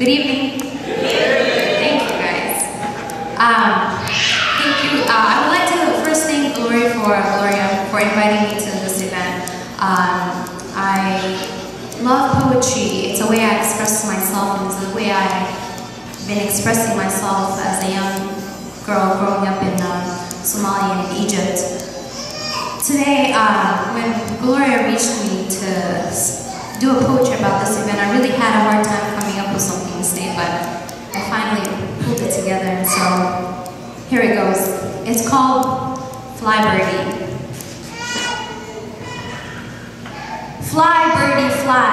Good evening. Thank you, guys. Thank you. I would like to first thank Gloria for inviting me to this event. I love poetry. It's a way I express myself, and it's a way I've been expressing myself as a young girl growing up in Somalia and Egypt. Today, when Gloria reached me to do a poetry about this event, I really had a hard time coming up with something to say, but I finally pulled it together, and so here it goes. It's called Fly Birdie. Fly, birdie, fly.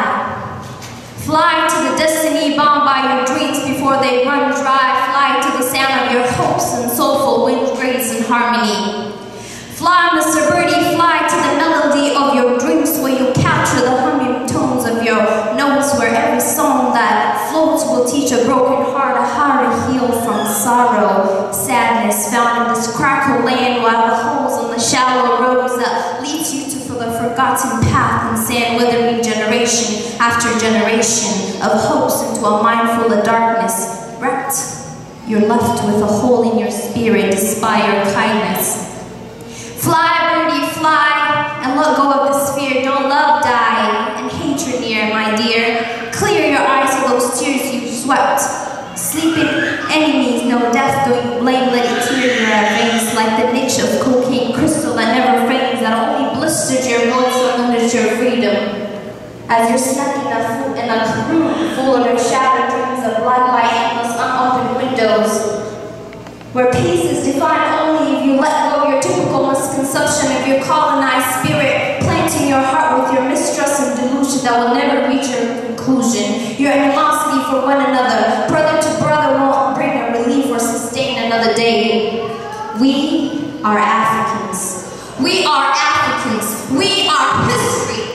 Fly to the destiny bound by your dreams before they run dry. Fly to the sound of your hopes and soulful wind grace and harmony. Fly, Mr. Birdie, fly to the melody of your dreams where you capture the humming tones of your notes, where every song that floats will teach a broken heart how to heal from sorrow, sadness found in this crackle land, while the holes on the shallow roads that leads you to the forgotten path and sand, withering generation after generation of hopes into a mind full of darkness. Wrecked, you're left with a hole in your spirit despite your kindness. Fly, birdie, fly, and let go of this fear. Don't love die and hatred near, my dear. Clear your eyes of those tears you swept. Sleeping enemies know death, though you blame, let it tear your veins like the niche of cocaine crystal that never fades, that only blistered your voice and limited your freedom. As you're stuck in a room full of your shattered dreams of light by endless unopened windows, where peace is defined only if you let go of your typical misconception of your colonized spirit, planting your heart with your mistrust and delusion that will never reach your conclusion. Your animosity for one another, brother to brother, won't bring a relief or sustain another day. We are Africans. We are Africans. We are history.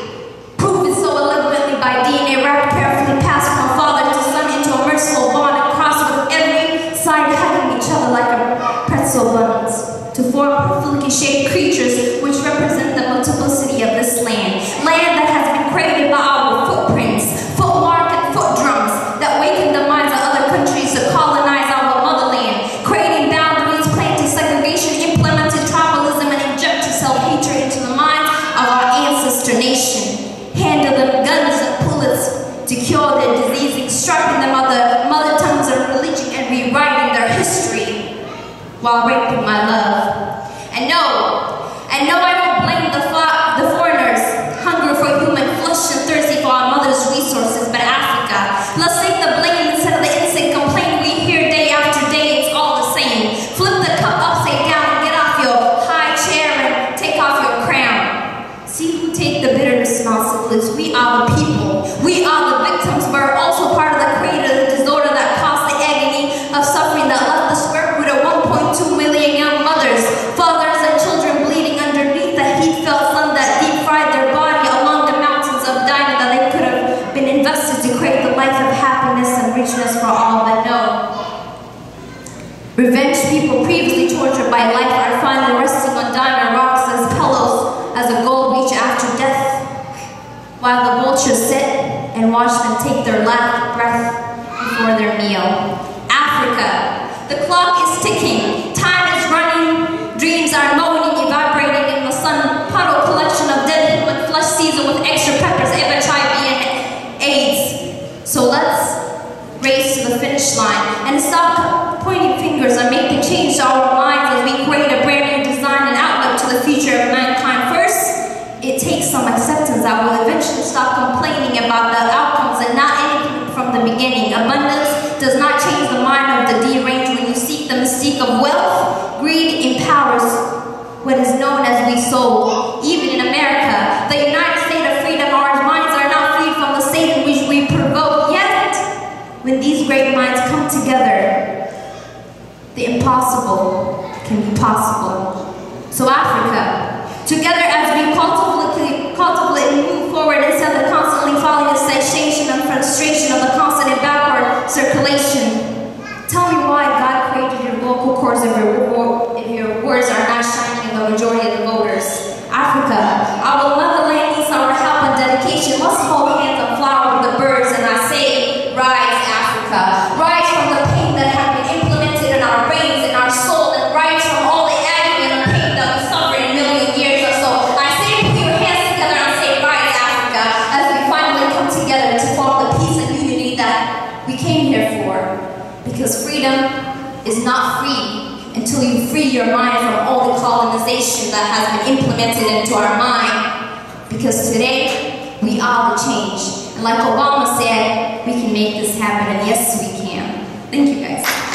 Proven so eloquently by DNA wrapped carefully passed from father to son into a merciful bond and crossed with every side hugging each other like a pretzel buns to form perfectly shaped creatures which represent the multiplicity of this land. Land that has been created by our footprints, footmark and foot drums that waken the minds of other countries to colonize our motherland, creating boundaries, planting segregation, implemented tribalism, and injected self-hatred into the minds of our ancestor nation. Handing them guns and bullets to cure their disease, extracting them of the mother tongues of religion and rewriting their history while raping my love. And no, I don't blame the foreigners, hungry for human flesh and thirsty for our mother's resources, but Africa. Let's take the blame instead of the instant complaint we hear day after day. It's all the same. Flip the cup upside down and get off your high chair and take off your crown. See who take the bitter responsibilities. We are the people. We are the victims, but we're also part of the creator disorder that caused the agony of suffering that left the square root of 1.2 million young mothers, fathers, and children bleeding underneath the heat-felt sun that deep-fried their body along the mountains of diamond that they could have been invested to create the life of happiness and richness for all. But no. Revenge people previously tortured by life are finally resting on diamond rocks as pillows as a gold reach after death, while the vultures sit and watch them take their last breath before their meal. Africa, the clock is ticking, time is running, dreams are moaning, evaporating in the sun, puddle collection of dead human flesh seasoned with extra peppers, HIV and AIDS. So let's race to the finish line and stop pointing fingers and make the change to our minds as we create a brand new design and outlook to the future of mankind. First, it takes some acceptance. I will eventually stop complaining about the outcomes and not anything from the beginning. Abundance does not change the mind of the deranged. When you seek the mystique of wealth, greed empowers what is known as we soul. Even in America, the United States of freedom, our minds are not freed from the state in which we provoke. Yet, when these great minds come together, the impossible can be possible. So Africa, together as we cultivate and move forward instead of constantly following the sensation and frustration of the constant backward circulation. Tell me why God created your vocal cords if your words are not shining in the majority of the voters. Africa, our motherland needs our help and dedication. Let's hold hands and fly with the birds, and I say, rise Africa. free until you free your mind from all the colonization that has been implemented into our mind. Because today, we are the change. And like Obama said, we can make this happen, and yes, we can. Thank you, guys.